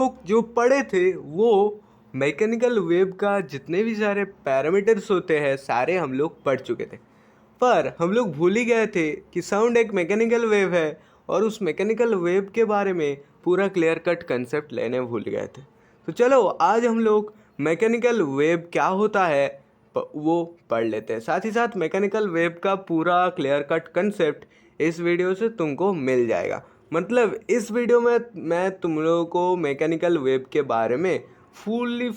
लोग जो पढ़े थे वो मैकेनिकल वेव का जितने भी सारे पैरामीटर्स होते हैं सारे हम लोग पढ़ चुके थे। पर हम लोग भूल ही गए थे कि साउंड एक मैकेनिकल वेव है और उस मैकेनिकल वेव के बारे में पूरा क्लियर कट कंसेप्ट लेने भूल गए थे। तो चलो आज हम लोग मैकेनिकल वेव क्या होता है वो पढ़ लेते हैं। साथ ही साथ मैकेनिकल वेव का पूरा क्लियर कट कंसेप्ट इस वीडियो से तुमको मिल जाएगा। मतलब इस वीडियो में मैं तुम लोगों को मैकेनिकल वेव के बारे में फुल्ली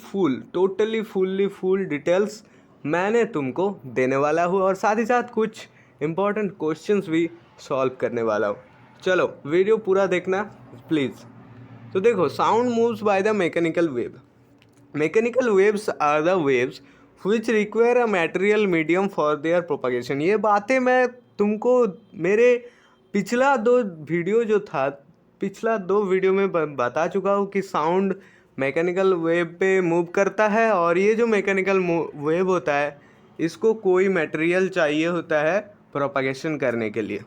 फुल डिटेल्स मैंने तुमको देने वाला हूँ और साथ ही साथ कुछ इम्पोर्टेंट क्वेश्चंस भी सॉल्व करने वाला हूँ। चलो वीडियो पूरा देखना प्लीज़। तो देखो, sound moves by the mechanical wave. Mechanical waves are the waves which require a material medium for their propagation. ये बातें मैं तुमको मेरे पिछला दो वीडियो में बता चुका हूँ कि साउंड मैकेनिकल वेव पे मूव करता है और ये जो मैकेनिकल वेव होता है इसको कोई मटेरियल चाहिए होता है प्रोपागेशन करने के लिए।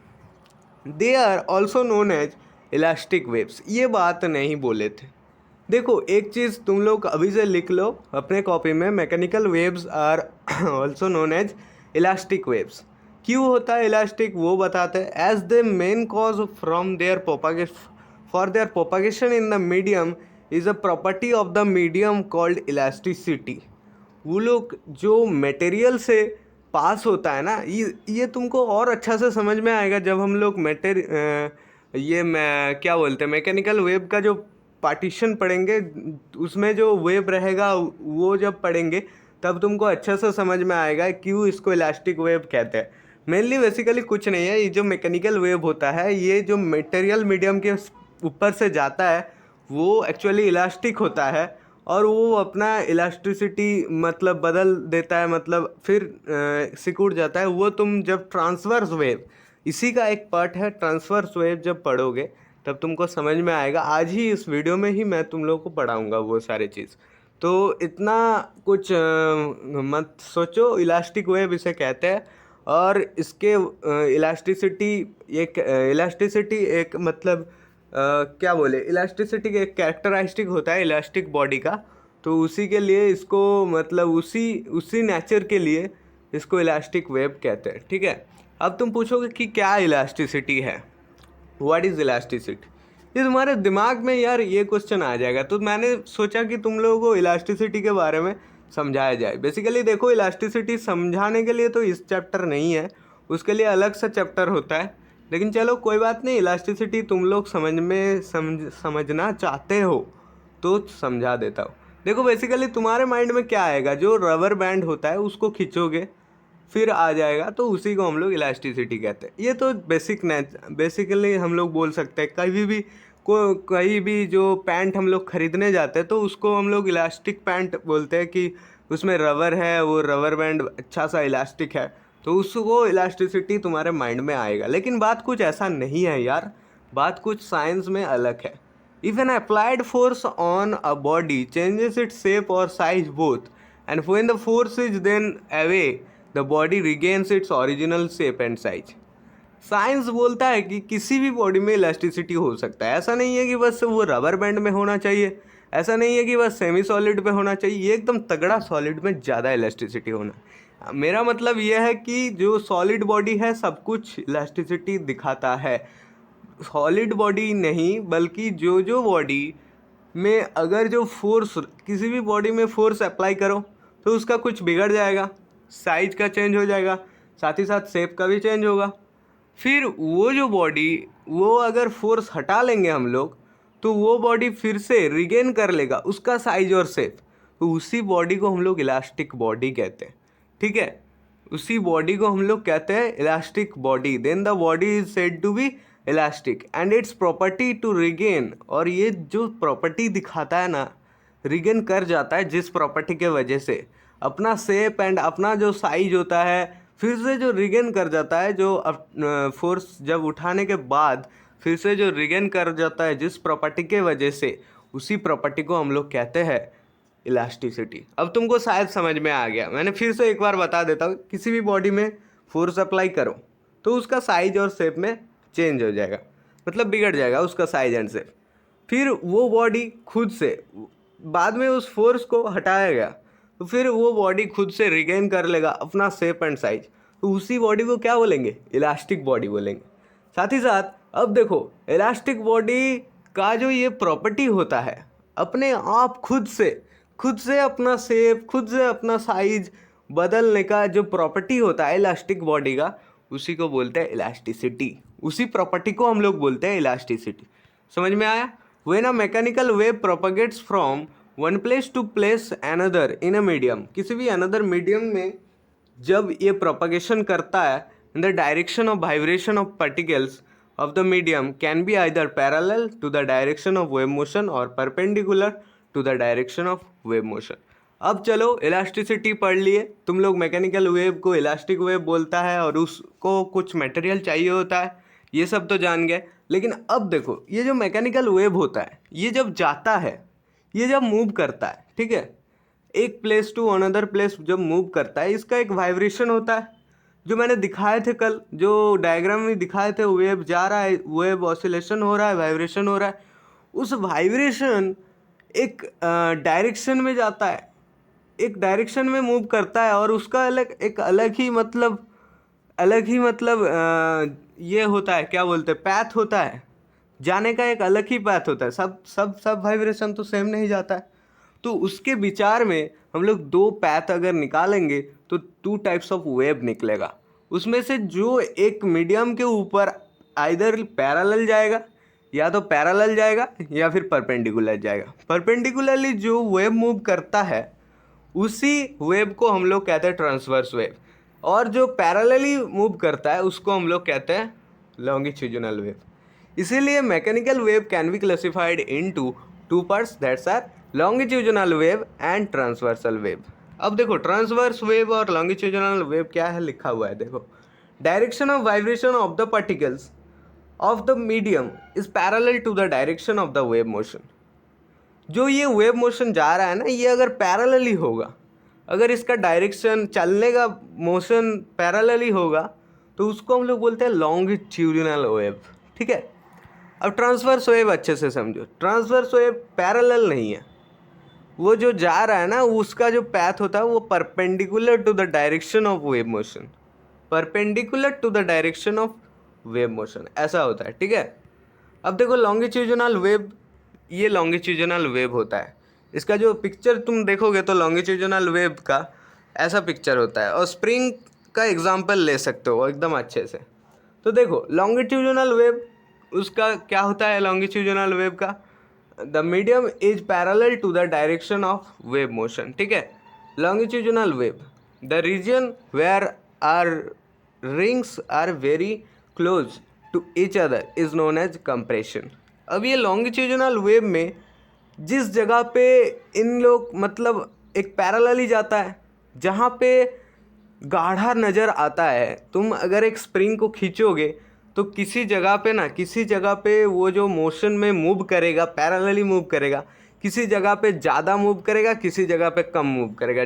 They are also known as elastic waves. ये बात नहीं बोले थे। देखो एक चीज़ तुम लोग अभी से लिख लो अपने कॉपी में, mechanical waves are also known as elastic waves. क्यों होता है इलास्टिक वो बताते हैं। As the main cause from there for their propagation in the medium is a property of the medium called elasticity. वो लोग जो मटेरियल से पास होता है ना, ये तुमको और अच्छा से समझ में आएगा जब हम लोग ये मैं क्या बोलते हैं मैकेनिकल वेव का जो पार्टीशन पढ़ेंगे, उसमें जो वेव रहेगा वो जब पढ़ेंगे तब तुमको अच्छा से समझ में आएगा क्यों इसको इलास्टिक वेव कहते हैं। मेनली बेसिकली कुछ नहीं है, ये जो मैकेनिकल वेव होता है ये जो मटेरियल मीडियम के ऊपर से जाता है वो एक्चुअली इलास्टिक होता है और वो अपना इलास्टिसिटी मतलब बदल देता है, मतलब फिर सिकुड़ जाता है। वो तुम जब ट्रांसवर्स वेव, इसी का एक पार्ट है ट्रांसवर्स वेव, जब पढ़ोगे तब तुमको समझ में आएगा। आज ही इस वीडियो में ही मैं तुम लोगों को पढ़ाऊँगा वो सारी चीज़। तो इतना कुछ मत सोचो, इलास्टिक वेव इसे कहते हैं। और इसके इलास्टिसिटी एक मतलब क्या बोले, इलास्टिसिटी एक कैरेक्टरिस्टिक होता है इलास्टिक बॉडी का। तो उसी के लिए इसको मतलब उसी नेचर के लिए इसको इलास्टिक वेव कहते हैं। ठीक है, अब तुम पूछोगे कि क्या इलास्टिसिटी है, व्हाट इज़ इलास्टिसिटी। ये तुम्हारे दिमाग में यार ये क्वेश्चन आ जाएगा, तो मैंने सोचा कि तुम लोगों को इलास्टिसिटी के बारे में समझाया जाए। बेसिकली देखो, इलास्टिसिटी समझाने के लिए तो इस चैप्टर नहीं है, उसके लिए अलग सा चैप्टर होता है। लेकिन चलो कोई बात नहीं, इलास्टिसिटी तुम लोग समझना चाहते हो तो समझा देता हूँ। देखो बेसिकली तुम्हारे माइंड में क्या आएगा, जो रबर बैंड होता है उसको खींचोगे फिर आ जाएगा, तो उसी को हम लोग इलास्टिसिटी कहते हैं। ये तो बेसिकली हम लोग बोल सकते हैं। कहीं भी जो पैंट हम लोग ख़रीदने जाते हैं तो उसको हम लोग इलास्टिक पैंट बोलते हैं कि उसमें रबर है, वो रबर बैंड अच्छा सा इलास्टिक है, तो उसको इलास्टिसिटी तुम्हारे माइंड में आएगा। लेकिन बात कुछ ऐसा नहीं है यार, बात कुछ साइंस में अलग है। If an applied force on a body changes its shape और size both, and when the force is then away the body regains its original shape and size। Science बोलता है कि किसी भी बॉडी में इलास्टिसिटी हो सकता है। ऐसा नहीं है कि बस वो रबर बैंड में होना चाहिए, ऐसा नहीं है कि बस सेमी सॉलिड में होना चाहिए, ये एकदम तगड़ा सॉलिड में ज़्यादा इलास्टिसिटी होना। मेरा मतलब यह है कि जो सॉलिड बॉडी है सब कुछ इलास्टिसिटी दिखाता है। सॉलिड बॉडी नहीं बल्कि जो बॉडी में अगर जो फोर्स, किसी भी बॉडी में फोर्स अप्लाई करो तो उसका कुछ बिगड़ जाएगा, साइज का चेंज हो जाएगा, साथ ही साथ शेप का भी चेंज होगा। फिर वो जो बॉडी, वो अगर फोर्स हटा लेंगे हम लोग तो वो बॉडी फिर से रिगेन कर लेगा उसका साइज और शेप, तो उसी बॉडी को हम लोग इलास्टिक बॉडी कहते हैं। ठीक है, उसी बॉडी को हम लोग कहते हैं elastic body. Then the body is said to be elastic and its property to regain. और ये जो प्रॉपर्टी दिखाता है ना, रिगेन कर जाता है जिस प्रॉपर्टी के वजह से अपना शेप एंड अपना जो साइज होता है फिर से जो रिगेन कर जाता है, जो फोर्स जब उठाने के बाद फिर से जो रिगेन कर जाता है जिस प्रॉपर्टी के वजह से, उसी प्रॉपर्टी को हम लोग कहते हैं इलास्टिसिटी। अब तुमको शायद समझ में आ गया। मैंने फिर से एक बार बता देता हूँ, किसी भी बॉडी में फोर्स अप्लाई करो तो उसका साइज और शेप में चेंज हो जाएगा, मतलब बिगड़ जाएगा उसका साइज एंड शेप। फिर वो बॉडी खुद से, बाद में उस फोर्स को हटाया गया तो फिर वो बॉडी खुद से रिगेन कर लेगा अपना शेप एंड साइज, तो उसी बॉडी को क्या बोलेंगे, इलास्टिक बॉडी बोलेंगे। साथ ही साथ अब देखो इलास्टिक बॉडी का जो ये प्रॉपर्टी होता है, अपने आप खुद से अपना शेप, खुद से अपना साइज बदलने का जो प्रॉपर्टी होता है इलास्टिक बॉडी का, उसी को बोलते हैं इलास्टिसिटी। उसी प्रॉपर्टी को हम लोग बोलते हैं इलास्टिसिटी। समझ में आया? When a mechanical wave propagates from one place to place another in a medium, किसी भी अनदर मीडियम में जब ये प्रोपगेशन करता है, in the direction of vibration of particles of the medium can be either parallel to the direction of wave motion or perpendicular to the direction of wave motion। अब चलो elasticity पढ़ लिए तुम लोग, मैकेनिकल वेव को elastic wave बोलता है और उसको कुछ मटेरियल चाहिए होता है, ये सब तो जान गए। लेकिन अब देखो ये जो मैकेनिकल वेव होता है, ये जब जाता है, ये जब मूव करता है, ठीक है, एक प्लेस टू अनदर प्लेस जब मूव करता है, इसका एक वाइब्रेशन होता है जो मैंने दिखाए थे कल, जो डायग्राम में दिखाए थे, वेव जा रहा है, वेव ऑसिलेशन हो रहा है, वाइब्रेशन हो रहा है। उस वाइब्रेशन एक डायरेक्शन में जाता है, एक डायरेक्शन में मूव करता है और उसका अलग ही मतलब ये होता है, क्या बोलते हैं, पैथ होता है, जाने का एक अलग ही पैथ होता है। सब वाइब्रेशन तो सेम नहीं जाता है। तो उसके विचार में हम लोग दो पैथ अगर निकालेंगे तो टू टाइप्स ऑफ वेव निकलेगा। उसमें से जो एक मीडियम के ऊपर आइदर पैरेलल जाएगा, या तो पैरेलल जाएगा या फिर परपेंडिकुलर जाएगा। परपेंडिकुलरली जो वेव मूव करता है उसी वेव को हम लोग कहते हैं ट्रांसवर्स वेव, और जो पैरेलली मूव करता है उसको हम लोग कहते हैं लॉन्गिट्यूडिनल वेव। इसीलिए mechanical wave can be classified into two parts, that's are longitudinal wave and transversal wave. अब देखो ट्रांसवर्स वेव और लॉन्गिट्यूडिनल वेव क्या है, लिखा हुआ है देखो, direction of vibration of the particles of the medium is parallel to the direction of the wave motion. जो ये वेव मोशन जा रहा है ना, ये अगर पैरेलली होगा, अगर इसका डायरेक्शन चलने का मोशन पैरेलली होगा तो उसको हम लोग बोलते हैं लॉन्गिट्यूडिनल वेव, ठीक है। अब ट्रांसवर्स वेव अच्छे से समझो, ट्रांसवर्स वेव पैरेलल नहीं है, वो जो जा रहा है ना उसका जो पैथ होता है वो perpendicular to the direction of wave motion, perpendicular to the direction of wave motion, ऐसा होता है, ठीक है। अब देखो लॉन्गिट्यूडिनल वेव, ये लॉन्गिट्यूडिनल वेव होता है, इसका जो पिक्चर तुम देखोगे तो लॉन्गिट्यूडिनल वेव का ऐसा पिक्चर होता है, और स्प्रिंग का एग्जांपल ले सकते हो एकदम अच्छे से। तो देखो लॉन्गिट्यूडिनल वेव उसका क्या होता है, लॉन्गिट्यूडिनल वेव का the medium is parallel to the direction of wave motion, ठीक है। Longitudinal wave, the region where are rings are very close to each other is known as compression. अब ये longitudinal wave में जिस जगह पे इन लोग मतलब एक पैरेलली जाता है, जहाँ पे गाढ़ा नज़र आता है, तुम अगर एक स्प्रिंग को खींचोगे तो किसी जगह पे वो जो मोशन में मूव करेगा, पैरेलली मूव करेगा, किसी जगह पे ज़्यादा मूव करेगा, किसी जगह पे कम मूव करेगा।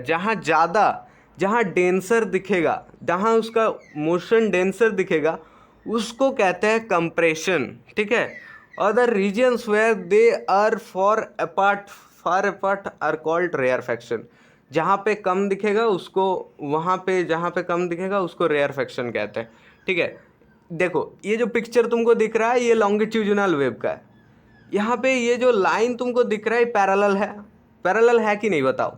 जहाँ डेंसर दिखेगा, जहाँ उसका मोशन डेंसर दिखेगा उसको कहते हैं कंप्रेशन, ठीक है। और the regions where they are far apart are called rarefaction. जहाँ पे कम दिखेगा उसको, वहाँ पे जहाँ पे कम दिखेगा उसको रेयरफैक्शन कहते हैं, ठीक है। देखो ये जो पिक्चर तुमको दिख रहा है ये लॉन्गिट्यूडिनल वेव का है। यहाँ पे ये जो लाइन तुमको दिख रहा है पैरेलल है कि नहीं बताओ।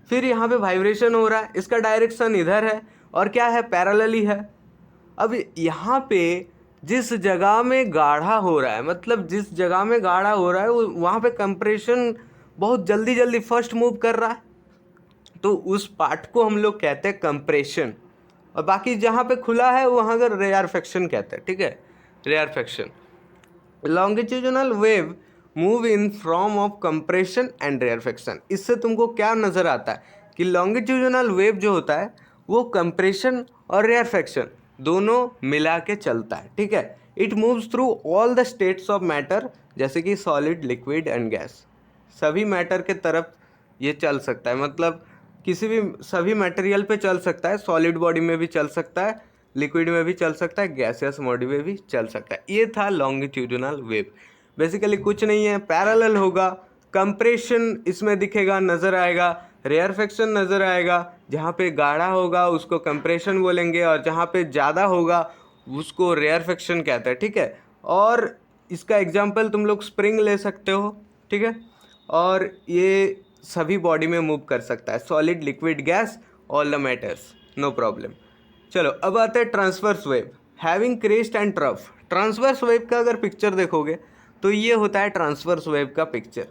फिर यहाँ पे वाइब्रेशन हो रहा है, इसका डायरेक्शन इधर है और क्या है, पैरेलली है। अब यहाँ पे जिस जगह में गाढ़ा हो रहा है, मतलब जिस जगह में गाढ़ा हो रहा है वहाँ पे कंप्रेशन बहुत जल्दी फर्स्ट मूव कर रहा है, तो उस पार्ट को हम लोग कहते हैं कंप्रेशन, और बाकी जहाँ पे खुला है वहाँ का रेयरफैक्शन कहते हैं, ठीक है, rarefaction. Longitudinal wave move in form of compression and rarefaction. इससे तुमको क्या नज़र आता है कि लॉन्गिट्यूडिनल वेव जो होता है वो कंप्रेशन और रेयरफैक्शन दोनों मिला के चलता है, ठीक है। It moves through all the states of matter, जैसे कि सॉलिड, लिक्विड एंड गैस। सभी मैटर के तरफ ये चल सकता है, मतलब किसी भी सभी मटेरियल पे चल सकता है, सॉलिड बॉडी में भी चल सकता है, लिक्विड में भी चल सकता है, गैसियस बॉडी में भी चल सकता है। ये था लॉन्गिट्यूडिनल वेव। बेसिकली कुछ नहीं है, पैरेलल होगा। कंप्रेशन इसमें दिखेगा, नज़र आएगा, रेयरफेक्शन नज़र आएगा। जहाँ पे गाढ़ा होगा उसको कंप्रेशन बोलेंगे, और जहाँ पे ज़्यादा होगा उसको रेयरफेक्शन कहते हैं, ठीक है। और इसका एग्जांपल तुम लोग स्प्रिंग ले सकते हो, ठीक है। और ये सभी बॉडी में मूव कर सकता है, solid, liquid, gas, all the matters, no problem. चलो अब आते हैं transverse wave, having crest and trough. Transverse wave का अगर पिक्चर देखोगे तो ये होता है ट्रांसवर्स वेव का picture,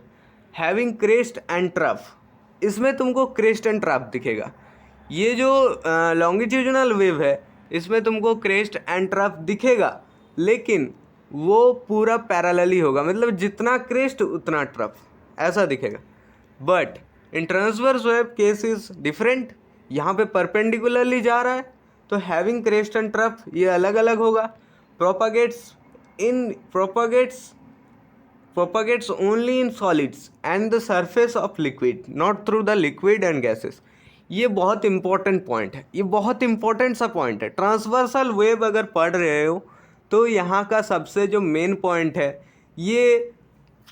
having crest and trough. इसमें तुमको क्रेस्ट एंड ट्रफ दिखेगा। ये जो लॉन्गिट्यूडिनल वेव है इसमें तुमको क्रेस्ट एंड ट्रफ दिखेगा, लेकिन वो पूरा पैरेलली होगा, मतलब जितना क्रेस्ट उतना ट्रफ, ऐसा दिखेगा। But in transverse wave case is different, यहाँ पे परपेंडिकुलरली जा रहा है, तो हैविंग क्रेस्ट एंड ट्रफ ये अलग अलग होगा। propagates only in solids and the surface of liquid, not through the liquid and gases। ये बहुत इंपॉर्टेंट पॉइंट है, ये बहुत इंपॉर्टेंट सा पॉइंट है। ट्रांसवर्सल वेव अगर पढ़ रहे हो तो यहाँ का सबसे जो मेन पॉइंट है, ये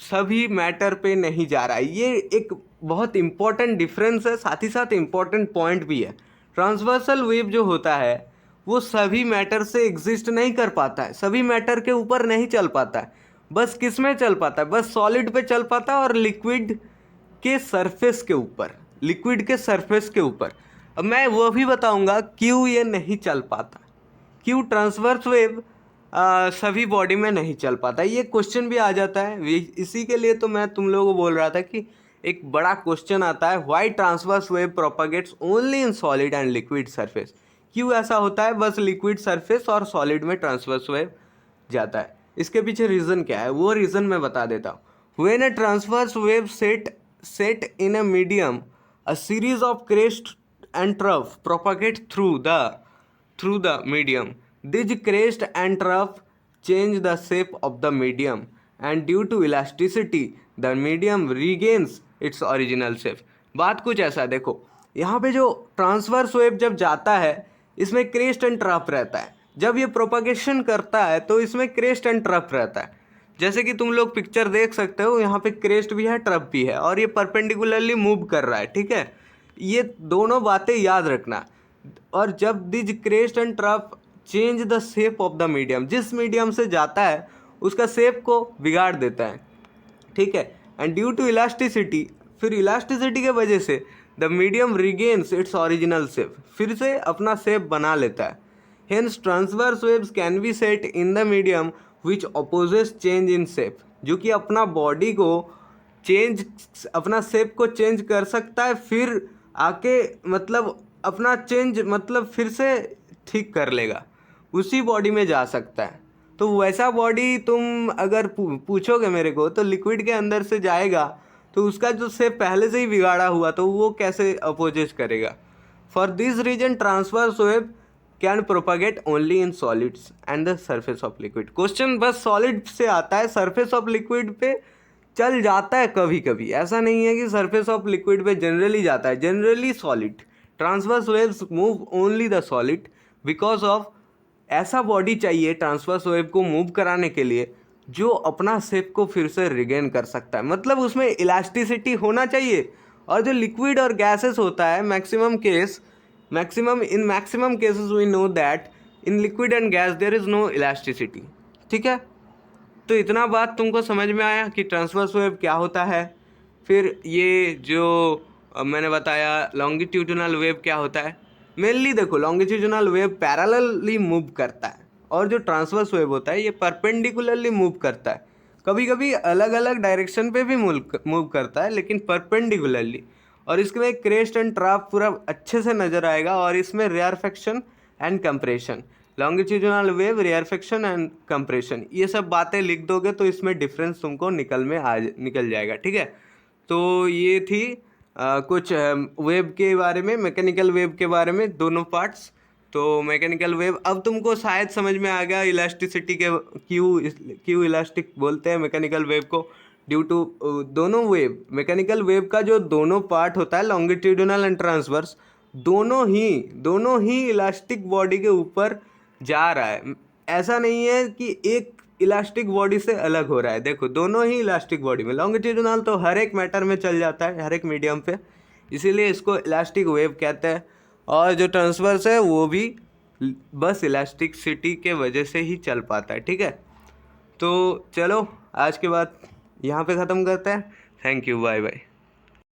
सभी मैटर पे नहीं जा रहा है। ये एक बहुत इंपॉर्टेंट डिफरेंस है, साथ ही साथ इंपॉर्टेंट पॉइंट भी है। ट्रांसवर्सल वेव जो होता है वो सभी मैटर से एग्जिस्ट नहीं कर पाता है, सभी मैटर के ऊपर नहीं चल पाता है। बस किस में चल पाता है? बस सॉलिड पे चल पाता है और लिक्विड के सरफेस के ऊपर, लिक्विड के सरफेस के ऊपर। अब मैं वो भी बताऊंगा क्यों ये नहीं चल पाता, क्यों ट्रांसवर्स वेव सभी बॉडी में नहीं चल पाता। ये क्वेश्चन भी आ जाता है, इसी के लिए तो मैं तुम लोगों को बोल रहा था कि एक बड़ा क्वेश्चन आता है, why transverse wave propagates only in solid and liquid surface. क्यों ऐसा होता है? बस लिक्विड सरफेस और सॉलिड में ट्रांसवर्स वेव जाता है। इसके पीछे रीज़न क्या है, वो रीज़न मैं बता देता हूँ। When a transverse wave set in a medium, a series of crest and trough propagate through the medium. These crest and trough change the shape of the medium, and due to elasticity the medium regains its original shape। बात कुछ ऐसा देखो, यहाँ पे जो transverse wave जब जाता है इसमें क्रेस्ट एंड ट्रफ रहता है, जब ये प्रोपागेशन करता है तो इसमें क्रेस्ट एंड ट्रफ रहता है। जैसे कि तुम लोग पिक्चर देख सकते हो, यहाँ पे क्रेस्ट भी है, ट्रफ भी है, और ये परपेंडिकुलरली मूव कर रहा है, ठीक है। ये दोनों बातें याद रखना। और जब these crest and trough change the shape of the medium, जिस मीडियम से जाता है उसका शेप को बिगाड़ देता है, ठीक है। एंड ड्यू टू इलास्टिसिटी, फिर इलास्टिसिटी के वजह से the medium regains its original shape, फिर से अपना शेप बना लेता है। Hence transverse waves can be set in the medium which opposes change in shape, जो कि अपना बॉडी को चेंज, अपना शेप को चेंज कर सकता है, फिर आके मतलब अपना चेंज मतलब फिर से ठीक कर लेगा, उसी बॉडी में जा सकता है। तो वैसा बॉडी तुम अगर पूछोगे मेरे को, तो लिक्विड के अंदर से जाएगा तो उसका जो शेप पहले से ही बिगाड़ा हुआ तो वो कैसे अपोजिट करेगा। For this reason transverse wave can propagate only in solids and the surface of liquid. Question बस सॉलिड से आता है, सरफेस ऑफ लिक्विड पे चल जाता है कभी कभी, ऐसा नहीं है कि सरफेस ऑफ लिक्विड पे जनरली जाता है, generally solid. Transverse waves move only the solid because of ऐसा बॉडी चाहिए ट्रांसवर्स वेव को मूव कराने के लिए जो अपना शेप को फिर से रिगेन कर सकता है, मतलब उसमें इलास्टिसिटी होना चाहिए। और जो लिक्विड और गैसेस होता है, maximum cases we know that in liquid and gas there is no elasticity, ठीक है। तो इतना बात तुमको समझ में आया कि ट्रांसवर्स वेव क्या होता है। फिर ये जो मैंने बताया लॉन्गिट्यूडिनल वेव क्या होता है। मेनली देखो, लॉन्गिट्यूडिनल वेव पैरेलली मूव करता है, और जो ट्रांसवर्स वेव होता है ये परपेंडिकुलरली मूव करता है। कभी कभी अलग अलग डायरेक्शन पे भी मूव करता है, लेकिन परपेंडिकुलरली। और इसमें क्रेस्ट एंड ट्रफ पूरा अच्छे से नज़र आएगा, और इसमें rarefaction and compression, longitudinal wave, rarefaction and compression, ये सब बातें लिख दोगे तो इसमें डिफरेंस तुमको निकल जाएगा, ठीक है। तो ये थी कुछ वेव के बारे में, मैकेनिकल वेव के बारे में, दोनों पार्ट्स। तो मैकेनिकल वेव अब तुमको शायद समझ में आ गया इलास्टिसिटी के क्यों इलास्टिक बोलते हैं मैकेनिकल वेव को, ड्यू टू दोनों वेव, मैकेनिकल वेव का जो दोनों पार्ट होता है लॉन्गिट्यूडिनल एंड ट्रांसवर्स, दोनों ही इलास्टिक बॉडी के ऊपर जा रहा है। ऐसा नहीं है कि एक इलास्टिक बॉडी से अलग हो रहा है। देखो दोनों ही इलास्टिक बॉडी में, लॉन्गिट्यूडिनल तो हर एक मैटर में चल जाता है, हर एक मीडियम पे, इसीलिए इसको इलास्टिक वेव कहते हैं। और जो ट्रांसवर्स है वो भी बस इलास्टिसिटी के वजह से ही चल पाता है, ठीक है। तो चलो आज के बाद यहाँ पे ख़त्म करते हैं। Thank you, bye bye.